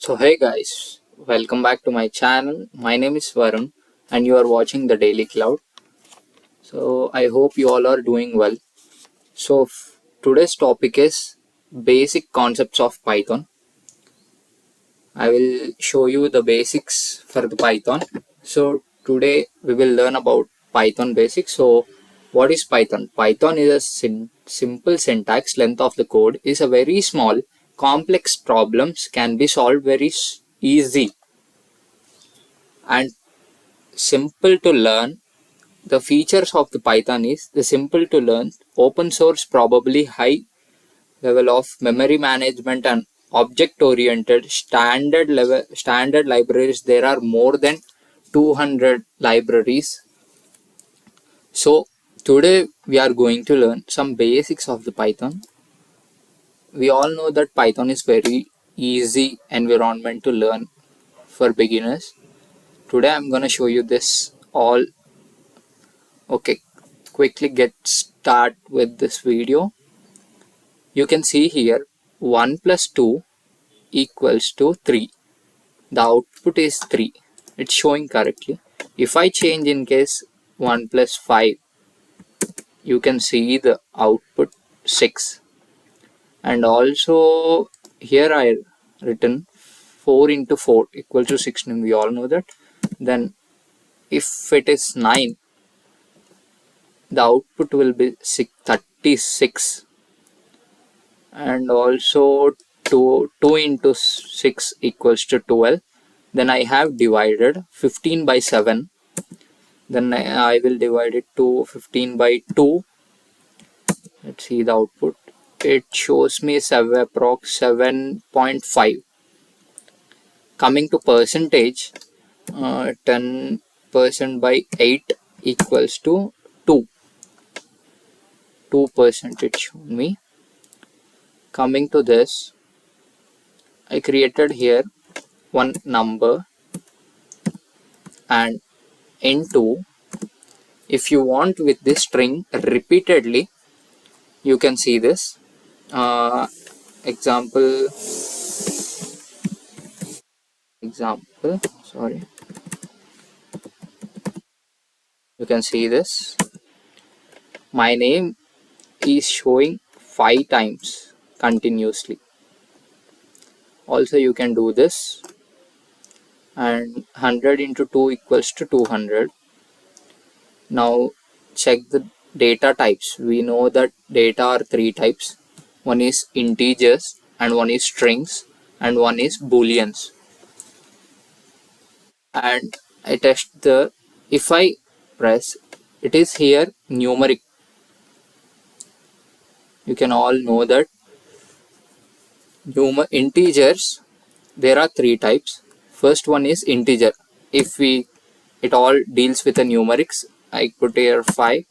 So hey guys, welcome back to my channel. My name is Varun and you are watching the Daily Cloud. So I hope you all are doing well. Today's topic is basic concepts of Python. I will show you the basics for the Python. So today we will learn about Python basics. So what is Python? Python is a simple syntax. Length of the code is a very small. Complex problems can be solved very easy and simple to learn. The features of the Python is the simple to learn, open source, probably high level of memory management and object oriented standard libraries. There are more than 200 libraries. So today we are going to learn some basics of the Python. We all know that Python is very easy environment to learn for beginners. Today I'm going to show you this all. Okay, quickly get start with this video. You can see here 1 plus 2 equals to 3. The output is 3. It's showing correctly. If I change in case 1 plus 5, you can see the output 6. And also here I written 4 into 4 equals to 16. We all know that. Then if it is 9, the output will be 36. And also 2 into 6 equals to 12. Then I have divided 15 by 7. Then I will divide it to 15 by 2. Let's see the output. It shows me approx 7.5. Coming to percentage, 10% by 8 equals to 2. 2% it showed me. Coming to this, I created here one number and into. If you want with this string repeatedly, you can see this example sorry, you can see this. My name is showing 5 times continuously. Also you can do this, and 100 into 2 equals to 200. Now check the data types. We know that data are 3 types. One is integers, and one is strings, and one is booleans. And I test the, if I press, it is here numeric. You can all know that integers, there are 3 types. First one is integer. If we, it all deals with the numerics. I put here 5.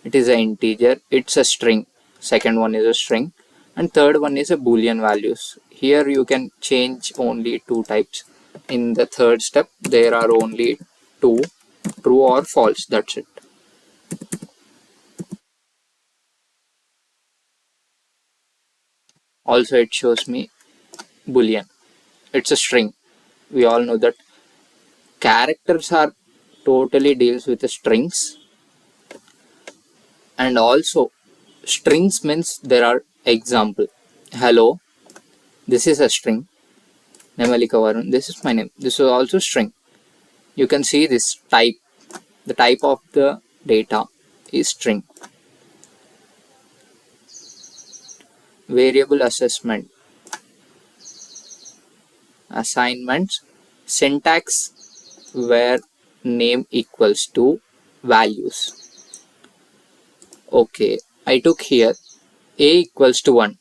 It is an integer. It's a string. Second one is a string. And third one is a boolean values. Here you can change only 2 types. In the third step, there are only 2, true or false. That's it. Also, it shows me boolean. It's a string. We all know that characters are totally deals with the strings. And also strings means there are example. Hello, this is a string. Nemalika Varun, this is my name. This is also string. You can see this type. The type of the data is string. Variable assessment, assignments, syntax where name equals to values. Okay, I took here a equals to 1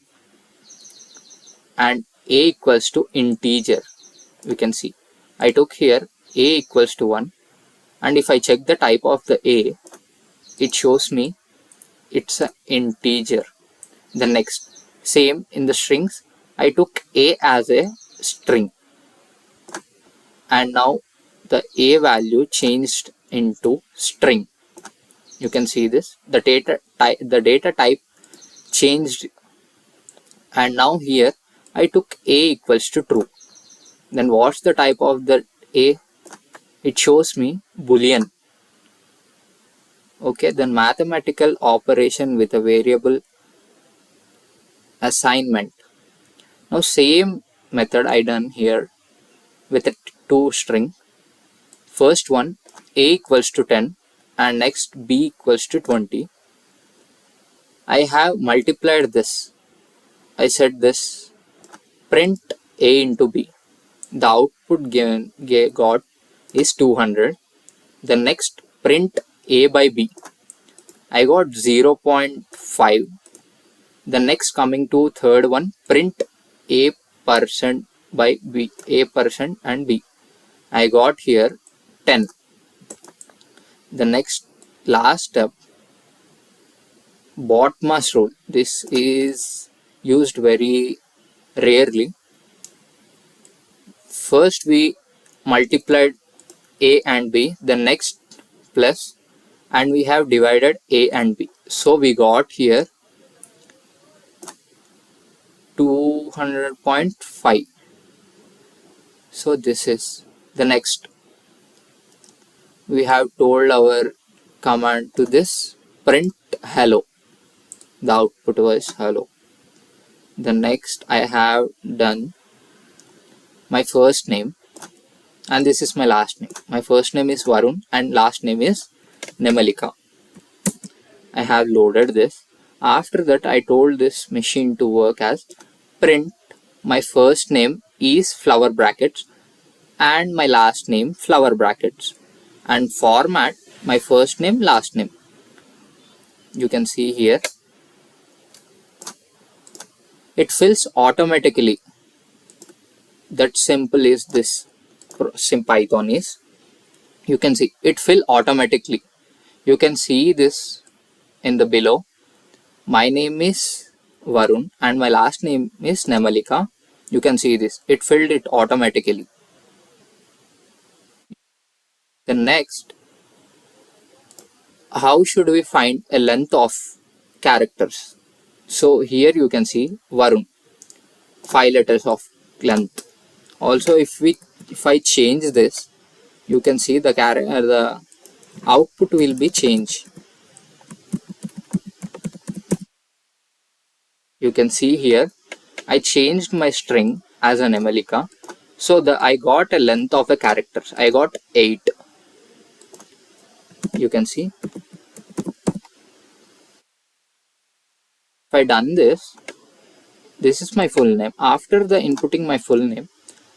and a equals to integer. We can see I took here a equals to 1, and if I check the type of the a, it shows me it's an integer. The next, same in the strings, I took a as a string, and now the a value changed into string. You can see this, the data type changed, and now here I took a equals to true. Then what's the type of the A? It shows me Boolean. Okay, then mathematical operation with a variable assignment. Now same method I done here with a two string. First one A equals to 10 and next B equals to 20. I have multiplied this. I said this print A into B. The output got is 200. The next print A by B. I got 0.5. The next coming to third one print A percent by B, A percent and B. I got here 10. The next last step, BOTMAS rule. This is used very rarely. First we multiplied A and B, the next plus, and we have divided A and B. So we got here 200.5. So this is the next. We have told our command to this print hello. The output was hello. The next I have done my first name and this is my last name. My first name is Varun and last name is Nemalika. I have loaded this. After that I told this machine to work as print my first name is flower brackets and my last name flower brackets and format my first name last name. You can see here it fills automatically. That simple is this Python is. You can see it fill automatically. You can see this in the below. My name is Varun and my last name is Nemalika. You can see this. It filled it automatically. The next, how should we find a length of characters? So here you can see Varun, 5 letters of length. Also if I change this, you can see the output will be changed. You can see here I changed my string as an Emelika. So I got a length of a characters. I got 8. You can see. If I done this, this is my full name. After the inputting my full name,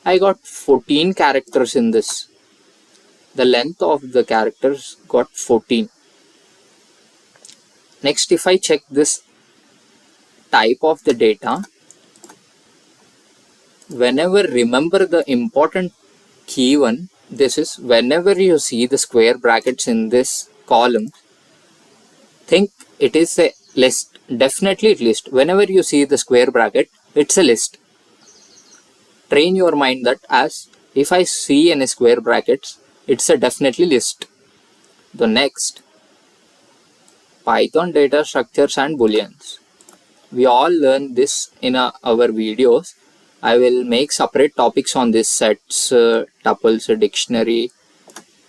I got 14 characters in this. The length of the characters got 14. Next, if I check this type of the data, whenever remember the important key one, this is whenever you see the square brackets in this column, think it is a list. Definitely it list. Whenever you see the square bracket, it's a list. Train your mind that as if I see any square brackets, it's a definitely list. The next, Python data structures and booleans. We all learn this in our videos. I will make separate topics on this sets, tuples, dictionary,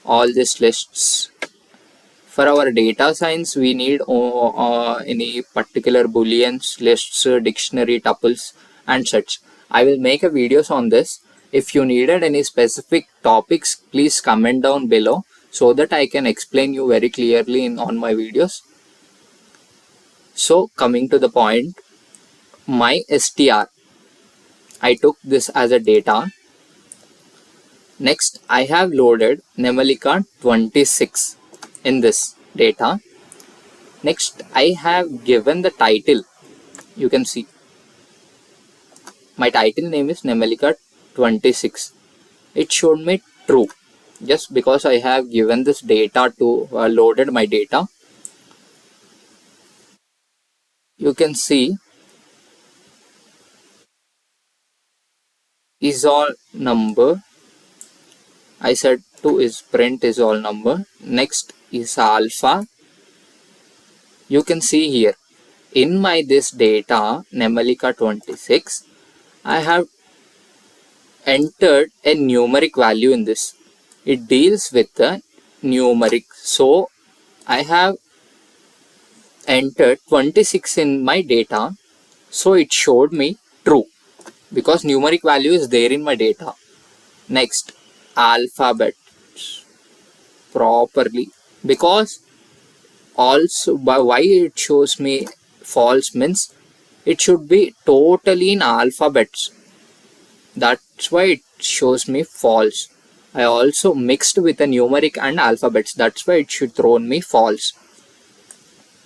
all these lists. For our data science, we need any particular booleans, lists, dictionary, tuples, and sets. I will make a videos on this. If you needed any specific topics, please comment down below so that I can explain you very clearly on my videos. So coming to the point, my str, I took this as a data. Next, I have loaded Nemalika 26 in this data. Next, I have given the title. You can see my title name is Nemalika 26. It showed me true just because I have given this data to loaded my data. You can see is all number. I said to is print is all number. Next is alpha. You can see here in my this data Nemalika 26, I have entered a numeric value in this. It deals with the numeric. So I have entered 26 in my data. So it showed me true because numeric value is there in my data. Next, alphabet properly, because also by why it shows me false means it should be totally in alphabets. That's why it shows me false. I also mixed with a numeric and alphabets. That's why it should throw me false.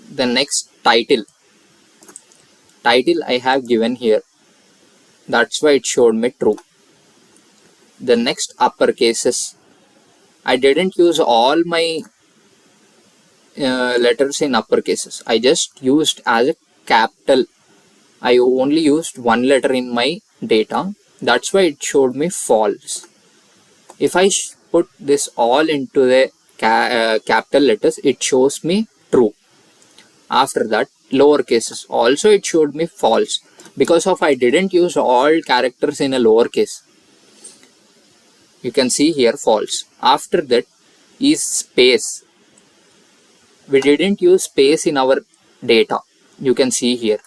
The next title. Title I have given here. That's why it showed me true. The next uppercases. I didn't use all my letters in uppercases. I just used as a capital. I only used one letter in my data. That's why it showed me false. If I put this all into the capital letters, it shows me true. After that, lower cases. Also it showed me false because of I didn't use all characters in a lowercase. You can see here false. After that is space. We didn't use space in our data. You can see here.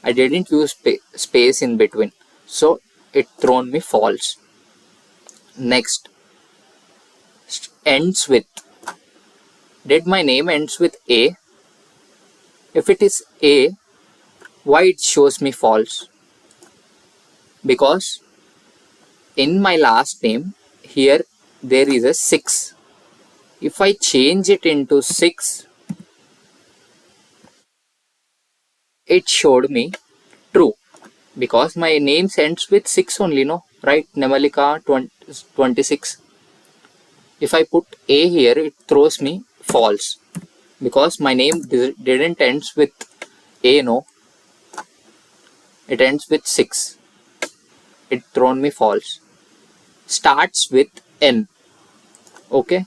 I didn't use space in between. So it thrown me false. Next, ends with. Did my name ends with A? If it is A, why it shows me false? Because in my last name, here there is a 6. If I change it into 6, it showed me true. Because my name ends with 6 only, no? Right? Nemalika 26. If I put A here, it throws me false. Because my name didn't ends with A, no? It ends with 6. It thrown me false. Starts with N. Okay?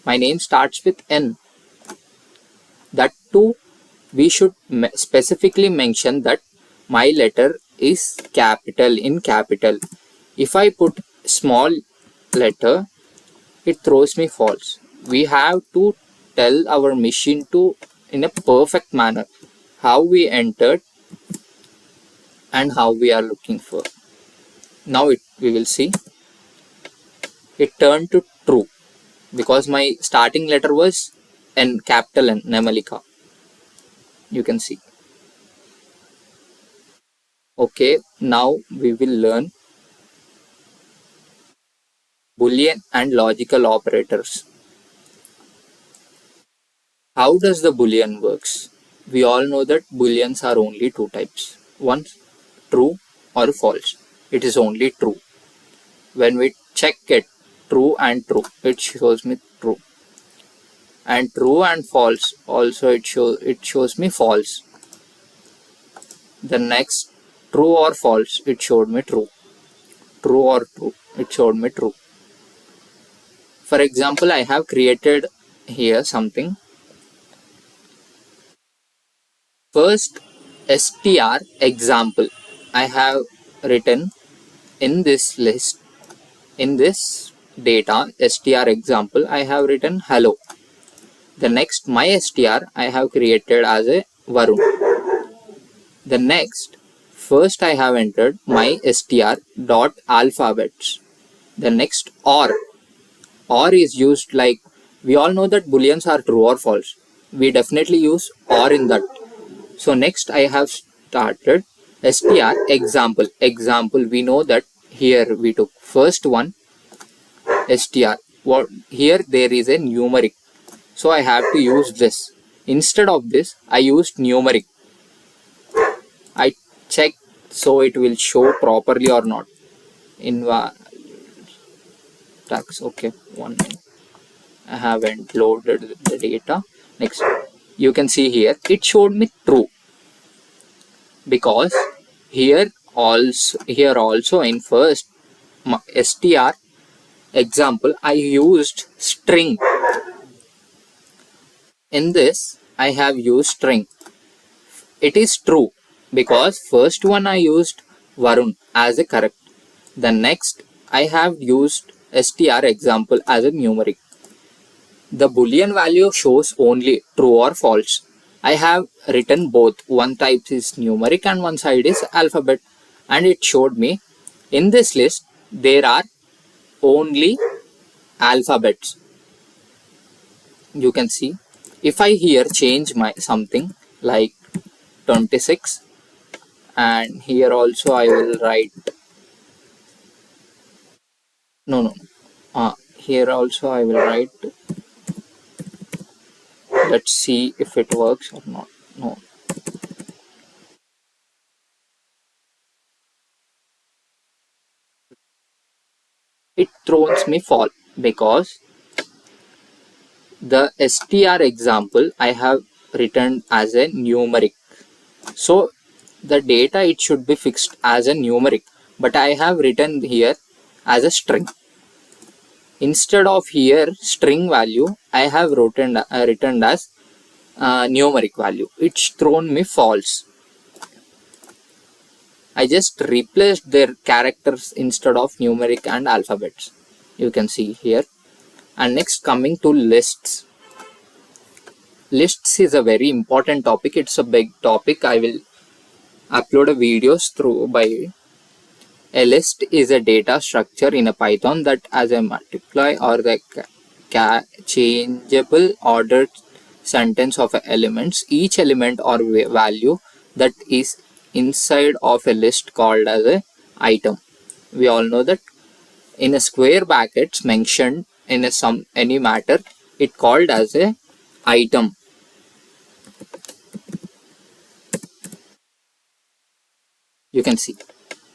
My name starts with N. That too, we should specifically mention that my letter is capital in capital. If I put small letter, it throws me false. We have to tell our machine to in a perfect manner how we entered and how we are looking for. Now we will see it turned to true because my starting letter was N, capital N, Nemalika. You can see. Okay, now we will learn Boolean and logical operators. How does the Boolean works? We all know that Booleans are only two types. One, true or false. It is only true. When we check it, true and true, it shows me true. And true and false, also it shows me false. The next, true or false, it showed me true. True or true, it showed me true. For example, I have created here something. First, str example. I have written in this list, in this data, str example, I have written hello. The next, my str, I have created as a Varun. The next, first I have entered my str dot alphabets. The next, or is used like, we all know that booleans are true or false. We definitely use or in that. So next I have started str example. Example, we know that here we took first one str. What here there is a numeric. So I have to use this. Instead of this, I used numeric. I check so it will show properly or not. In tax. Okay, 1 minute. I haven't loaded the data. Next, you can see here it showed me true because here also in first str example I used string. In this I have used string. It is true because first one I used Varun as a correct. The next, I have used str example as a numeric. The Boolean value shows only true or false. I have written both. One type is numeric and one side is alphabet. And it showed me in this list there are only alphabets. You can see if I here change my something like 26, and here also I will write no, here also I will write, let's see if it works or not. No, it throws me fall because the str example I have written as a numeric. So the data it should be fixed as a numeric, but I have written here as a string. Instead of here string value, I have written as numeric value. It's thrown me false. I just replaced their characters instead of numeric and alphabets. You can see here. And next, coming to lists. Lists is a very important topic. It's a big topic. I will upload a videos through by. A list is a data structure in a Python that has a multiply or the changeable ordered sentence of elements. Each element or value that is inside of a list called as a item. We all know that in a square brackets mentioned in a any matter, it called as a item. You can see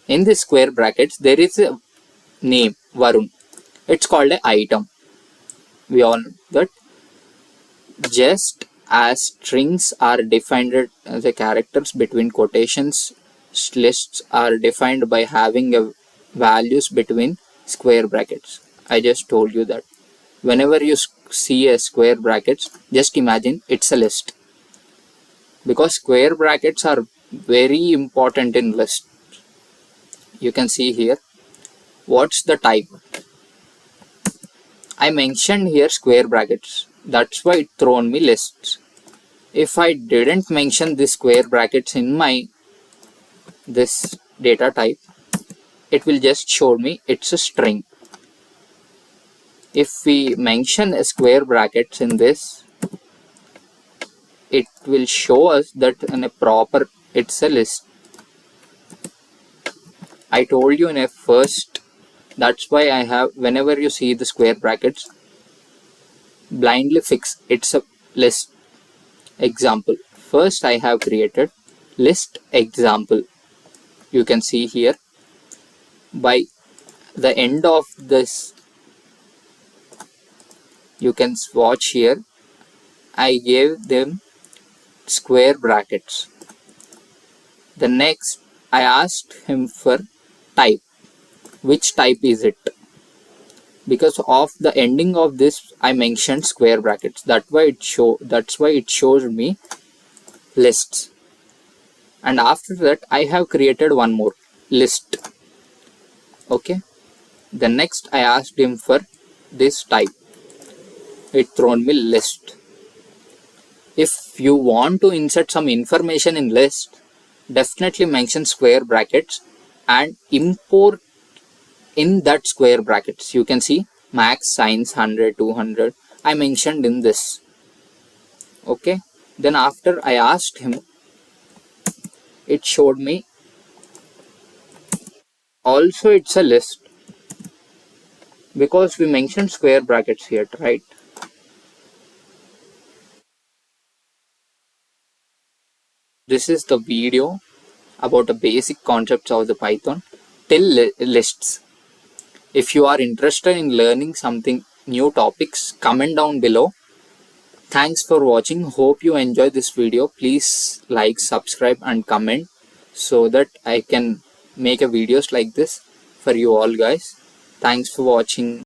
in the square brackets there is a name Varun. It's called a item. We all know that. Just as strings are defined as a characters between quotations, lists are defined by having a values between square brackets. I just told you that. Whenever you see a square brackets, just imagine it's a list. Because square brackets are very important in list. You can see here. What's the type? I mentioned here square brackets. That's why it thrown me lists. If I didn't mention this square brackets in my this data type, it will just show me it's a string. If we mention a square brackets in this, it will show us that in a proper it's a list. I told you in a first, that's why I have, whenever you see the square brackets, blindly fix it's a list. Example. First I have created list example. You can see here by the end of this, you can watch here, I gave them square brackets. The next I asked him for type. Which type is it? Because of the ending of this I mentioned square brackets. That's why it shows me lists. And after that I have created one more list. Okay. The next I asked him for this type. It thrown me list. If you want to insert some information in list, definitely mention square brackets and import in that square brackets. You can see max signs 100, 200. I mentioned in this. Okay. Then after I asked him, it showed me also it's a list because we mentioned square brackets here, right? This is the video about the basic concepts of the Python till lists. If you are interested in learning something new topics, comment down below. Thanks for watching. Hope you enjoy this video. Please like, subscribe and comment so that I can make a videos like this for you all guys. Thanks for watching.